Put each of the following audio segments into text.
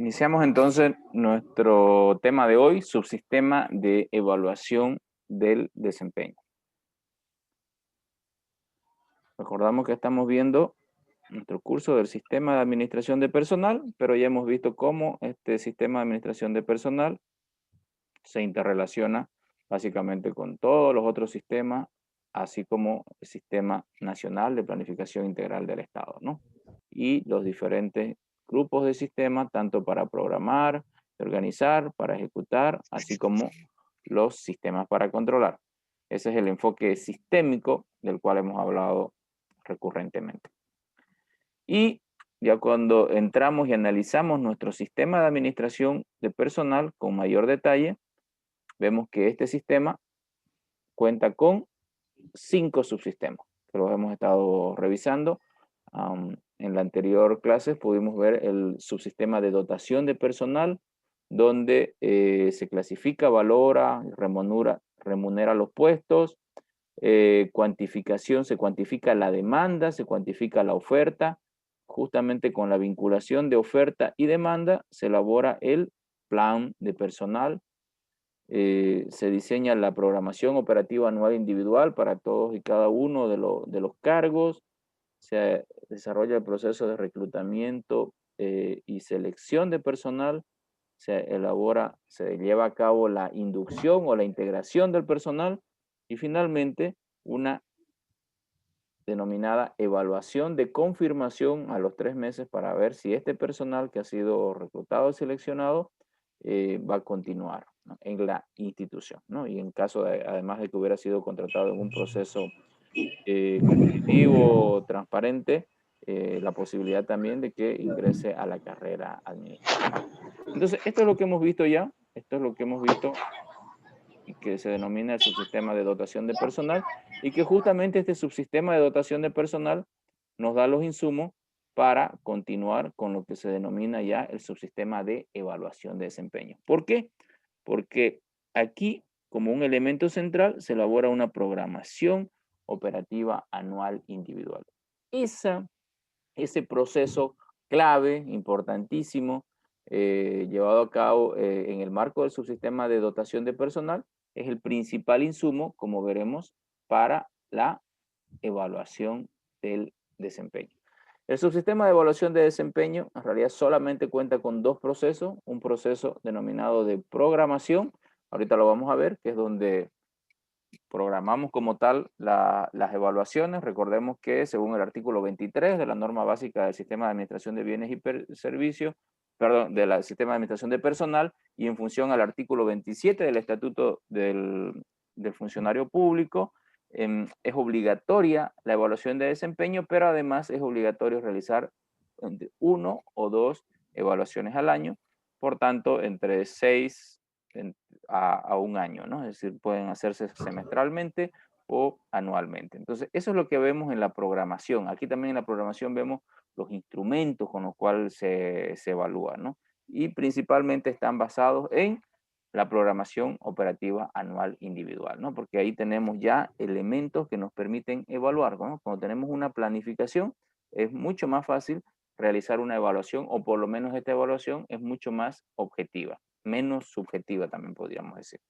Iniciamos entonces nuestro tema de hoy, subsistema de evaluación del desempeño. Recordamos que estamos viendo nuestro curso del sistema de administración de personal, pero ya hemos visto cómo este sistema de administración de personal se interrelaciona básicamente con todos los otros sistemas, así como el Sistema Nacional de Planificación Integral del Estado, ¿no? Y los diferentes grupos de sistemas, tanto para programar, organizar, para ejecutar, así como los sistemas para controlar. Ese es el enfoque sistémico del cual hemos hablado recurrentemente. Y ya cuando entramos y analizamos nuestro sistema de administración de personal con mayor detalle, vemos que este sistema cuenta con 5 subsistemas, que los hemos estado revisando. En la anterior clase pudimos ver el subsistema de dotación de personal, donde se clasifica, valora, remunera los puestos, cuantificación, se cuantifica la demanda, se cuantifica la oferta. Justamente con la vinculación de oferta y demanda se elabora el plan de personal. Se diseña la programación operativa anual individual para todos y cada uno de los cargos. Se desarrolla el proceso de reclutamiento y selección de personal. Se lleva a cabo la inducción o la integración del personal. Y finalmente, una denominada evaluación de confirmación a los 3 meses para ver si este personal que ha sido reclutado y seleccionado va a continuar, ¿no?, en la institución, ¿no? Y en caso de, además de que hubiera sido contratado en un proceso competitivo, transparente, la posibilidad también de que ingrese a la carrera administrativa. Entonces, esto es lo que hemos visto ya, esto es lo que hemos visto y que se denomina el subsistema de dotación de personal, y que justamente este subsistema de dotación de personal nos da los insumos para continuar con lo que se denomina ya el subsistema de evaluación de desempeño. ¿Por qué? Porque aquí, como un elemento central, se elabora una programación operativa anual individual. Ese proceso clave, importantísimo, llevado a cabo en el marco del subsistema de dotación de personal, es el principal insumo, como veremos, para la evaluación del desempeño. El subsistema de evaluación de desempeño en realidad solamente cuenta con 2 procesos, un proceso denominado de programación, ahorita lo vamos a ver, que es donde programamos como tal las evaluaciones. Recordemos que según el artículo 23 de la norma básica del sistema de administración de bienes y servicios, perdón, del sistema de administración de personal, y en función al artículo 27 del estatuto del funcionario público, es obligatoria la evaluación de desempeño, pero además es obligatorio realizar entre 1 o 2 evaluaciones al año, por tanto entre 6 a un año, ¿no? Es decir, pueden hacerse semestralmente o anualmente. Entonces, eso es lo que vemos en la programación. Aquí también en la programación vemos los instrumentos con los cuales se evalúa, ¿no? Y principalmente están basados en la programación operativa anual individual, ¿no? Porque ahí tenemos ya elementos que nos permiten evaluar, ¿no? Cuando tenemos una planificación, es mucho más fácil realizar una evaluación, o por lo menos esta evaluación es mucho más objetiva, menos subjetiva también podríamos decir.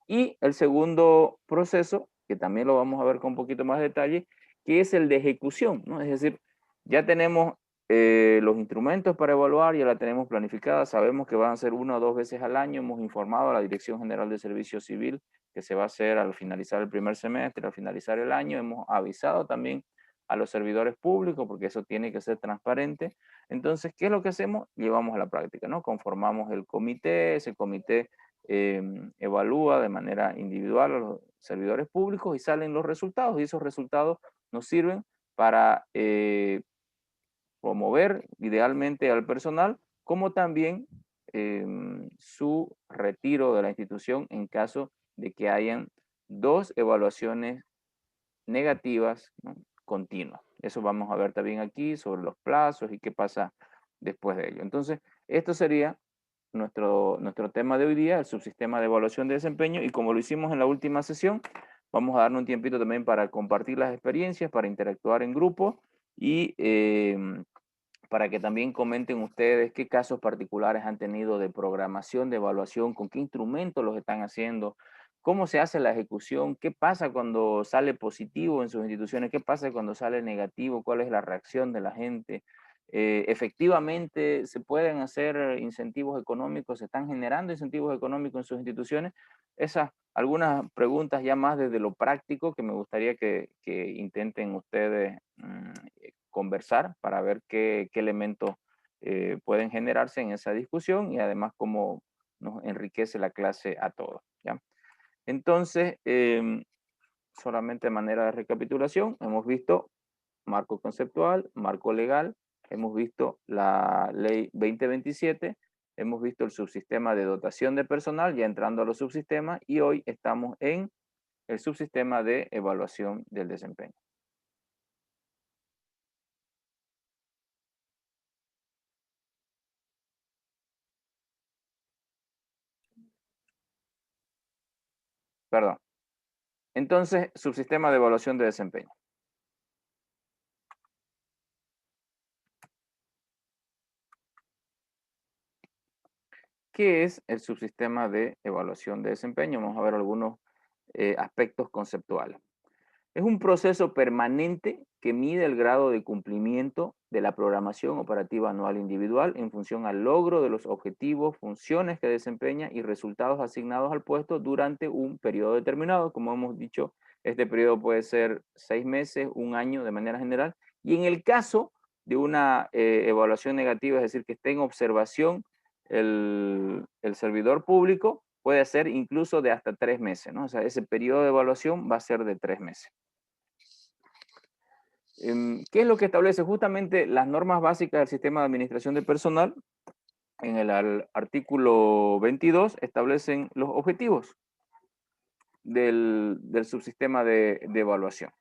Y el segundo proceso, que también lo vamos a ver con un poquito más de detalle, que es el de ejecución, ¿no? Es decir, ya tenemos los instrumentos para evaluar, ya la tenemos planificada, sabemos que van a ser 1 o 2 veces al año, hemos informado a la Dirección General de Servicio Civil que se va a hacer al finalizar el primer semestre, al finalizar el año, hemos avisado también a los servidores públicos, porque eso tiene que ser transparente. Entonces, ¿qué es lo que hacemos? Llevamos a la práctica, ¿no? Conformamos el comité, ese comité evalúa de manera individual a los servidores públicos y salen los resultados, y esos resultados nos sirven para promover idealmente al personal, como también su retiro de la institución en caso de que hayan 2 evaluaciones negativas, ¿no?, continuas. Eso vamos a ver también aquí sobre los plazos y qué pasa después de ello. Entonces, esto sería nuestro tema de hoy día, el subsistema de evaluación de desempeño, y como lo hicimos en la última sesión, vamos a darnos un tiempito también para compartir las experiencias, para interactuar en grupo y para que también comenten ustedes qué casos particulares han tenido de programación, de evaluación, con qué instrumentos los están haciendo, cómo se hace la ejecución, qué pasa cuando sale positivo en sus instituciones, qué pasa cuando sale negativo, cuál es la reacción de la gente. Efectivamente, se pueden hacer incentivos económicos, se están generando incentivos económicos en sus instituciones. Esas algunas preguntas ya más desde lo práctico que me gustaría que intenten ustedes conversar para ver qué elementos pueden generarse en esa discusión y además cómo nos enriquece la clase a todos, ¿ya? Entonces, solamente de manera de recapitulación, hemos visto marco conceptual, marco legal, hemos visto la ley 2027, hemos visto el subsistema de dotación de personal, ya entrando a los subsistemas, y hoy estamos en el subsistema de evaluación del desempeño. Perdón. Entonces, subsistema de evaluación de desempeño. ¿Qué es el subsistema de evaluación de desempeño? Vamos a ver algunos aspectos conceptuales. Es un proceso permanente que mide el grado de cumplimiento de la programación operativa anual individual en función al logro de los objetivos, funciones que desempeña y resultados asignados al puesto durante un periodo determinado. Como hemos dicho, este periodo puede ser 6 meses, un año de manera general. Y en el caso de una evaluación negativa, es decir, que esté en observación el servidor público, puede ser incluso de hasta 3 meses, ¿no? O sea, ese periodo de evaluación va a ser de 3 meses. ¿Qué es lo que establece? Justamente las normas básicas del sistema de administración de personal, en el artículo 22, establecen los objetivos del subsistema de evaluación.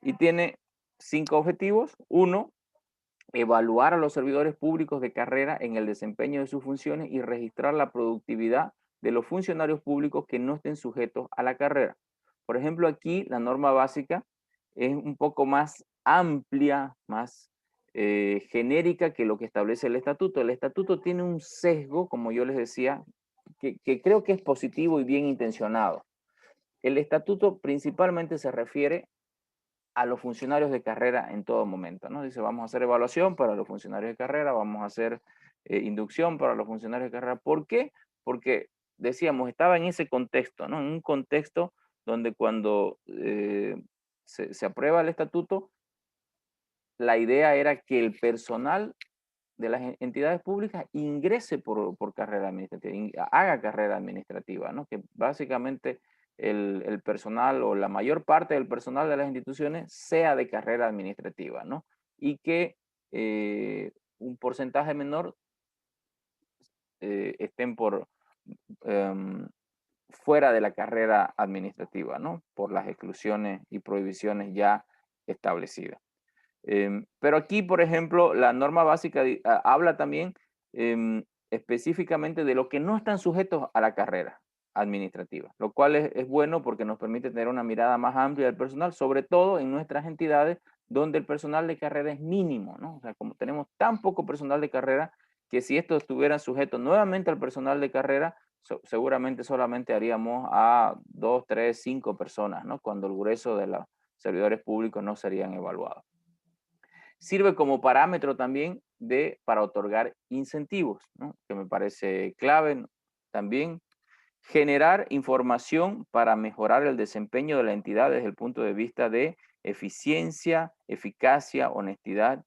Y tiene 5 objetivos. Uno, evaluar a los servidores públicos de carrera en el desempeño de sus funciones y registrar la productividad de los funcionarios públicos que no estén sujetos a la carrera. Por ejemplo, aquí la norma básica es un poco más amplia, más genérica que lo que establece el estatuto. El estatuto tiene un sesgo, como yo les decía, que creo que es positivo y bien intencionado. El estatuto principalmente se refiere a los funcionarios de carrera en todo momento, ¿no? Dice, vamos a hacer evaluación para los funcionarios de carrera, vamos a hacer inducción para los funcionarios de carrera. ¿Por qué? Porque, decíamos, estaba en ese contexto, ¿no? En un contexto donde cuando se aprueba el estatuto, la idea era que el personal de las entidades públicas ingrese por carrera administrativa, haga carrera administrativa, ¿no? Que básicamente el personal o la mayor parte del personal de las instituciones sea de carrera administrativa, ¿no? Y que un porcentaje menor estén fuera de la carrera administrativa, ¿no? Por las exclusiones y prohibiciones ya establecidas. Pero aquí, por ejemplo, la norma básica habla también específicamente de lo que no están sujetos a la carrera administrativa, lo cual es bueno porque nos permite tener una mirada más amplia del personal, sobre todo en nuestras entidades donde el personal de carrera es mínimo, ¿no? O sea, como tenemos tan poco personal de carrera, que si esto estuviera sujeto nuevamente al personal de carrera, seguramente solamente haríamos a 2, 3, 5 personas, ¿no? Cuando el grueso de los servidores públicos no serían evaluados. Sirve como parámetro también para otorgar incentivos, ¿no? Que me parece clave, ¿no? También generar información para mejorar el desempeño de la entidad desde el punto de vista de eficiencia, eficacia, honestidad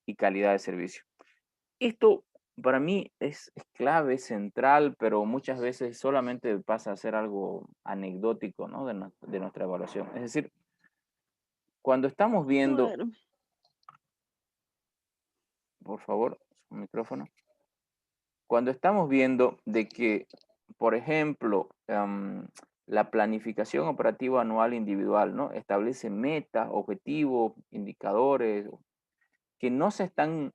y calidad de servicio. Esto para mí es clave, es central, pero muchas veces solamente pasa a ser algo anecdótico, ¿no? de nuestra evaluación. Es decir, cuando estamos viendo, Claro. por favor, su micrófono. Cuando estamos viendo de que, por ejemplo, la planificación operativa anual individual, ¿no? Establece metas, objetivos, indicadores que no se están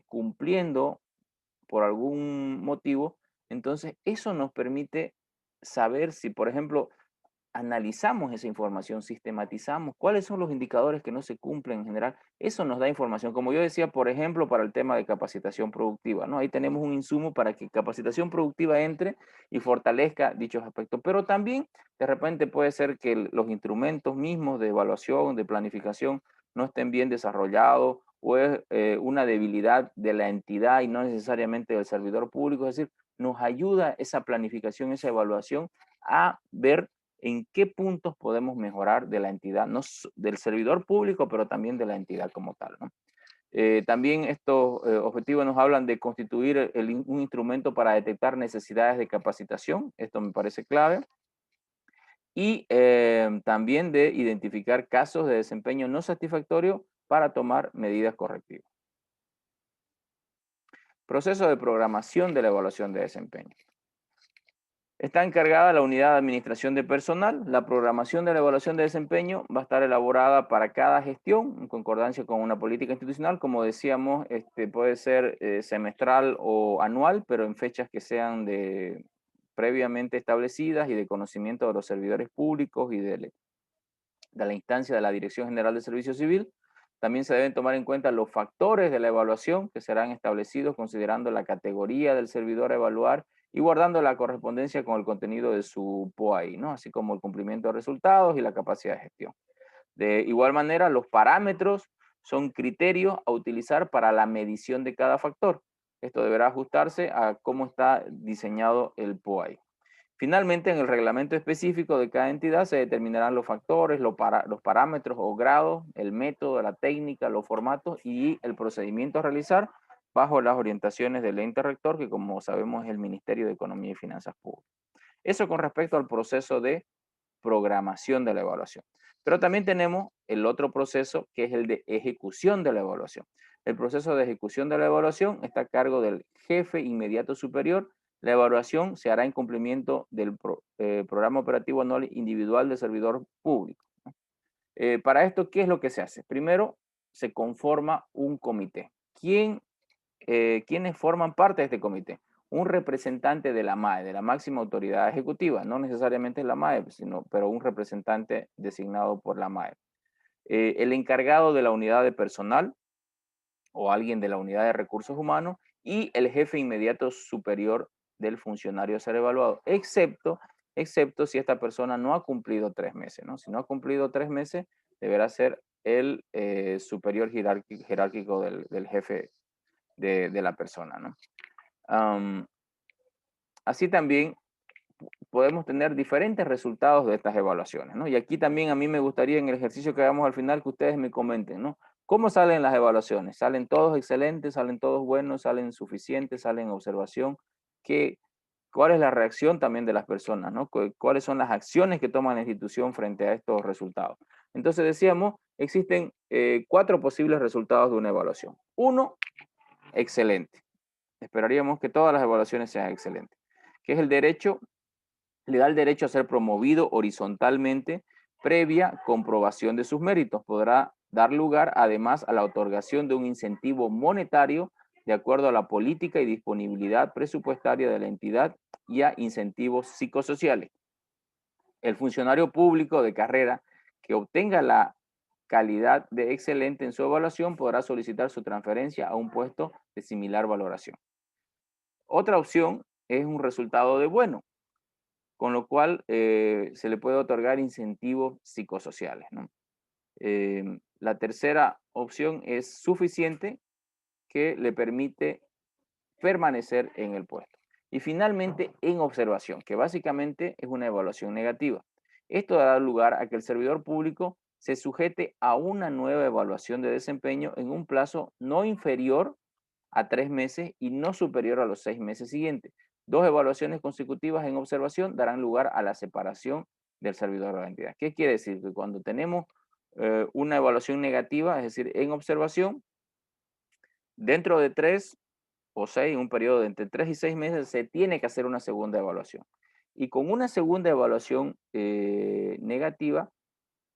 cumpliendo por algún motivo, entonces eso nos permite saber si, por ejemplo, analizamos esa información, sistematizamos cuáles son los indicadores que no se cumplen en general, eso nos da información. Como yo decía, por ejemplo, para el tema de capacitación productiva, ¿no? Ahí tenemos un insumo para que capacitación productiva entre y fortalezca dichos aspectos. Pero también, de repente, puede ser que los instrumentos mismos de evaluación, de planificación, no estén bien desarrollados o es una debilidad de la entidad y no necesariamente del servidor público. Es decir, nos ayuda esa planificación, esa evaluación a ver en qué puntos podemos mejorar de la entidad, no del servidor público, pero también de la entidad como tal, ¿no? También estos objetivos nos hablan de constituir un instrumento para detectar necesidades de capacitación, esto me parece clave, y también de identificar casos de desempeño no satisfactorio para tomar medidas correctivas. Proceso de programación de la evaluación de desempeño. Está encargada la unidad de administración de personal. La programación de la evaluación de desempeño va a estar elaborada para cada gestión en concordancia con una política institucional. Como decíamos, puede ser semestral o anual, pero en fechas que sean previamente establecidas y de conocimiento de los servidores públicos y de la instancia de la Dirección General de Servicio Civil. También se deben tomar en cuenta los factores de la evaluación que serán establecidos considerando la categoría del servidor a evaluar y guardando la correspondencia con el contenido de su POAI, ¿no? Así como el cumplimiento de resultados y la capacidad de gestión. De igual manera, los parámetros son criterios a utilizar para la medición de cada factor. Esto deberá ajustarse a cómo está diseñado el POAI. Finalmente, en el reglamento específico de cada entidad se determinarán los factores, los parámetros o grados, el método, la técnica, los formatos y el procedimiento a realizar bajo las orientaciones del ente rector, que como sabemos es el Ministerio de Economía y Finanzas Públicas. Eso con respecto al proceso de programación de la evaluación. Pero también tenemos el otro proceso que es el de ejecución de la evaluación. El proceso de ejecución de la evaluación está a cargo del jefe inmediato superior. La evaluación se hará en cumplimiento del programa operativo anual individual del servidor público. Para esto, ¿qué es lo que se hace? Primero, se conforma un comité. ¿Quiénes forman parte de este comité? Un representante de la MAE, de la máxima autoridad ejecutiva, no necesariamente la MAE, pero un representante designado por la MAE. El encargado de la unidad de personal o alguien de la unidad de recursos humanos y el jefe inmediato superior del funcionario a ser evaluado, excepto si esta persona no ha cumplido 3 meses, ¿no? Si no ha cumplido 3 meses, deberá ser el superior jerárquico del jefe de la persona, ¿no? Así también podemos tener diferentes resultados de estas evaluaciones, ¿no? Y aquí también a mí me gustaría en el ejercicio que hagamos al final que ustedes me comenten, ¿no? ¿Cómo salen las evaluaciones? ¿Salen todos excelentes? ¿Salen todos buenos? ¿Salen suficientes? ¿Salen observación? ¿Cuál es la reacción también de las personas, ¿no? ¿Cuáles son las acciones que toma la institución frente a estos resultados? Entonces decíamos, existen 4 posibles resultados de una evaluación. 1, excelente. Esperaríamos que todas las evaluaciones sean excelentes. Que es el derecho, le da el derecho a ser promovido horizontalmente previa comprobación de sus méritos. Podrá dar lugar además a la otorgación de un incentivo monetario de acuerdo a la política y disponibilidad presupuestaria de la entidad y a incentivos psicosociales. El funcionario público de carrera que obtenga la calidad de excelente en su evaluación podrá solicitar su transferencia a un puesto de similar valoración. Otra opción es un resultado de bueno, con lo cual se le puede otorgar incentivos psicosociales, ¿no? La tercera opción es suficiente, que le permite permanecer en el puesto. Y finalmente, en observación, que básicamente es una evaluación negativa. Esto dará lugar a que el servidor público se sujete a una nueva evaluación de desempeño en un plazo no inferior a 3 meses y no superior a los 6 meses siguientes. 2 evaluaciones consecutivas en observación darán lugar a la separación del servidor de la entidad. ¿Qué quiere decir? Que cuando tenemos una evaluación negativa, es decir, en observación, dentro de 3 o 6, un periodo de entre 3 y 6 meses, se tiene que hacer una segunda evaluación. Y con una segunda evaluación negativa,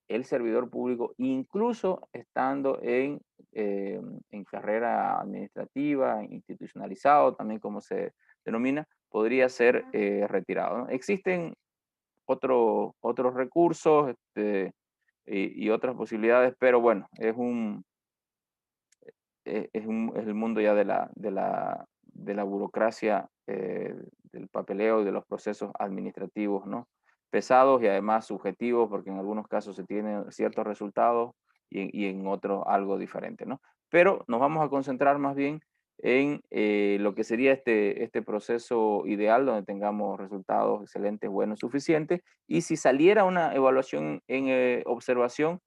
el servidor público, incluso estando en carrera administrativa, institucionalizado, también como se denomina, podría ser retirado, ¿no? Existen otros recursos y otras posibilidades, pero bueno, es el mundo ya de la burocracia, del papeleo y de los procesos administrativos, ¿no? Pesados y además subjetivos, porque en algunos casos se tienen ciertos resultados y en otros algo diferente, ¿no? Pero nos vamos a concentrar más bien en lo que sería este proceso ideal, donde tengamos resultados excelentes, buenos, suficientes. Y si saliera una evaluación en observación,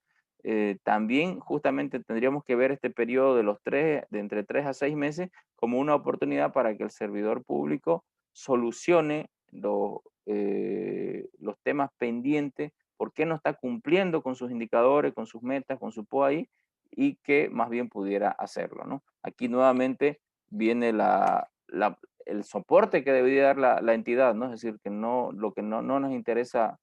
también justamente tendríamos que ver este periodo de entre 3 a 6 meses como una oportunidad para que el servidor público solucione los temas pendientes, por qué no está cumpliendo con sus indicadores, con sus metas, con su POAI, y que más bien pudiera hacerlo, ¿no? Aquí nuevamente viene el soporte que debería dar la entidad, ¿no? Es decir, que lo que no nos interesa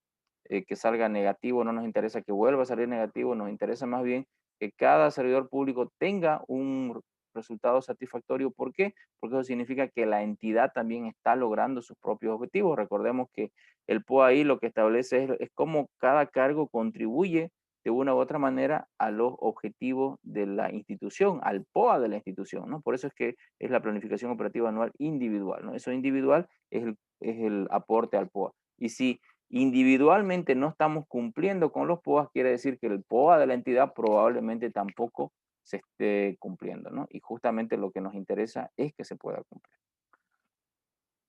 que salga negativo, no nos interesa que vuelva a salir negativo, nos interesa más bien que cada servidor público tenga un resultado satisfactorio. ¿Por qué? Porque eso significa que la entidad también está logrando sus propios objetivos. Recordemos que el POAI lo que establece es cómo cada cargo contribuye de una u otra manera a los objetivos de la institución, al POA de la institución, ¿no? Por eso es que es la planificación operativa anual individual, ¿no? Eso individual es el aporte al POA. Y si individualmente no estamos cumpliendo con los POAs, quiere decir que el POA de la entidad probablemente tampoco se esté cumpliendo, ¿no? Y justamente lo que nos interesa es que se pueda cumplir.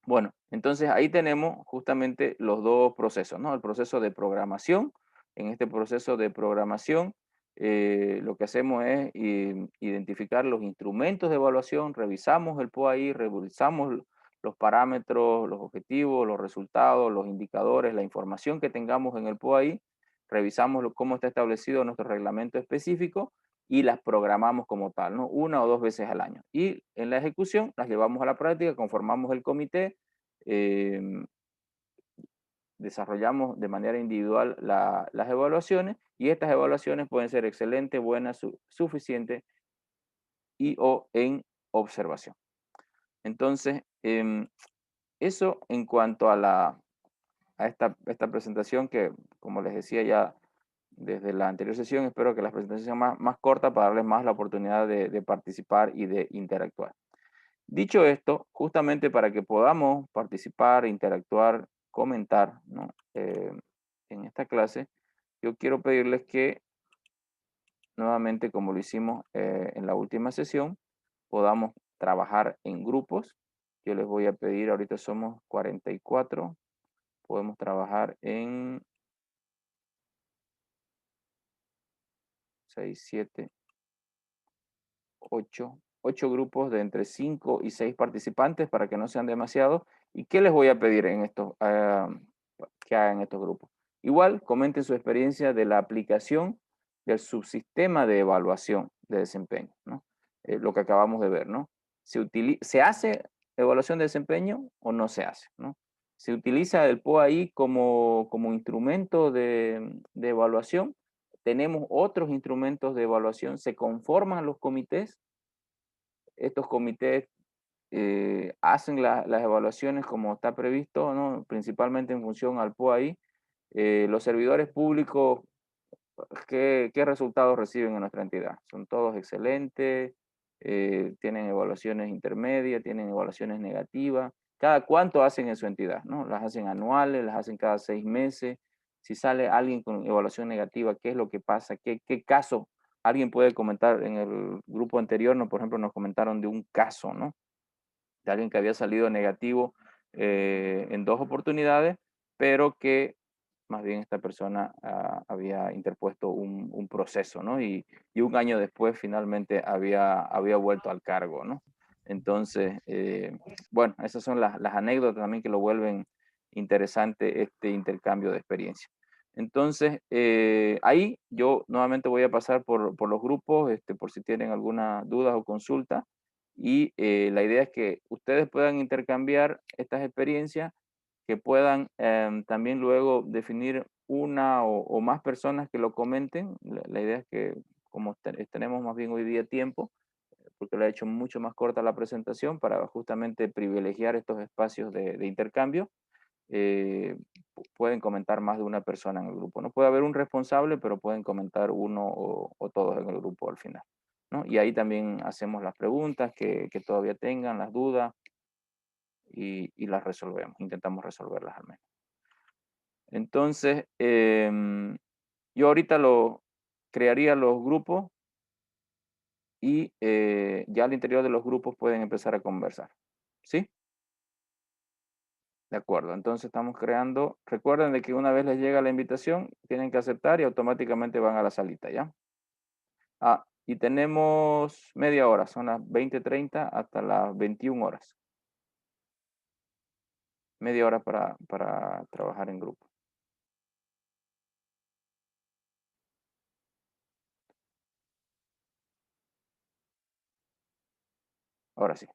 Bueno, entonces ahí tenemos justamente los dos procesos, ¿no? El proceso de programación. En este proceso de programación, lo que hacemos es identificar los instrumentos de evaluación, revisamos el POAI, revisamos los parámetros, los objetivos, los resultados, los indicadores, la información que tengamos en el POAI, revisamos cómo está establecido nuestro reglamento específico y las programamos como tal, ¿no? 1 o 2 veces al año. Y en la ejecución las llevamos a la práctica, conformamos el comité, eh, desarrollamos de manera individual las evaluaciones, y estas evaluaciones pueden ser excelentes, buenas, suficientes y o en observación. Entonces, eso en cuanto a esta presentación que, como les decía ya desde la anterior sesión, espero que las presentaciones sean más cortas para darles más la oportunidad de participar y de interactuar. Dicho esto, justamente para que podamos participar, interactuar, comentar, ¿no? En esta clase, yo quiero pedirles que nuevamente, como lo hicimos en la última sesión, podamos trabajar en grupos. Yo les voy a pedir, ahorita somos 44, podemos trabajar en 6, 7, 8 grupos de entre 5 y 6 participantes para que no sean demasiados. ¿Y qué les voy a pedir en estos, que hagan estos grupos? Igual, comenten su experiencia de la aplicación del subsistema de evaluación de desempeño, ¿no? Lo que acabamos de ver, ¿no? ¿Se hace evaluación de desempeño o no se hace, ¿no? ¿Se utiliza el POAI como instrumento de evaluación? ¿Tenemos otros instrumentos de evaluación? ¿Se conforman los comités? Estos comités hacen las evaluaciones como está previsto, ¿no? Principalmente en función al POAI. Los servidores públicos, ¿qué resultados reciben en nuestra entidad? Son todos excelentes, tienen evaluaciones intermedias, tienen evaluaciones negativas. ¿Cada cuánto hacen en su entidad? ¿No? Las hacen anuales, las hacen cada 6 meses. Si sale alguien con evaluación negativa, ¿qué es lo que pasa? ¿Qué caso? Alguien puede comentar en el grupo anterior, ¿no? Por ejemplo, nos comentaron de un caso, ¿no? De alguien que había salido negativo en 2 oportunidades, pero que más bien esta persona había interpuesto un proceso, ¿no? Y un año después finalmente había vuelto al cargo, ¿no? Entonces, bueno, esas son las anécdotas también que lo vuelven interesante este intercambio de experiencia. Entonces, ahí yo nuevamente voy a pasar por los grupos, por si tienen alguna duda o consulta. Y la idea es que ustedes puedan intercambiar estas experiencias, que puedan también luego definir una o más personas que lo comenten. La idea es que como tenemos más bien hoy día tiempo, porque lo he hecho mucho más corta la presentación para justamente privilegiar estos espacios de intercambio, pueden comentar más de una persona en el grupo. No puede haber un responsable, pero pueden comentar uno o todos en el grupo al final, ¿no? Y ahí también hacemos las preguntas que todavía tengan, las dudas, y las resolvemos, intentamos resolverlas al menos. Entonces, yo ahorita crearía los grupos y ya al interior de los grupos pueden empezar a conversar. ¿Sí? De acuerdo. Entonces estamos creando. Recuerden de que una vez les llega la invitación, tienen que aceptar y automáticamente van a la salita, ¿ya? Ah, y tenemos media hora, son las 20:30 hasta las 21 horas. Media hora para trabajar en grupo. Ahora sí.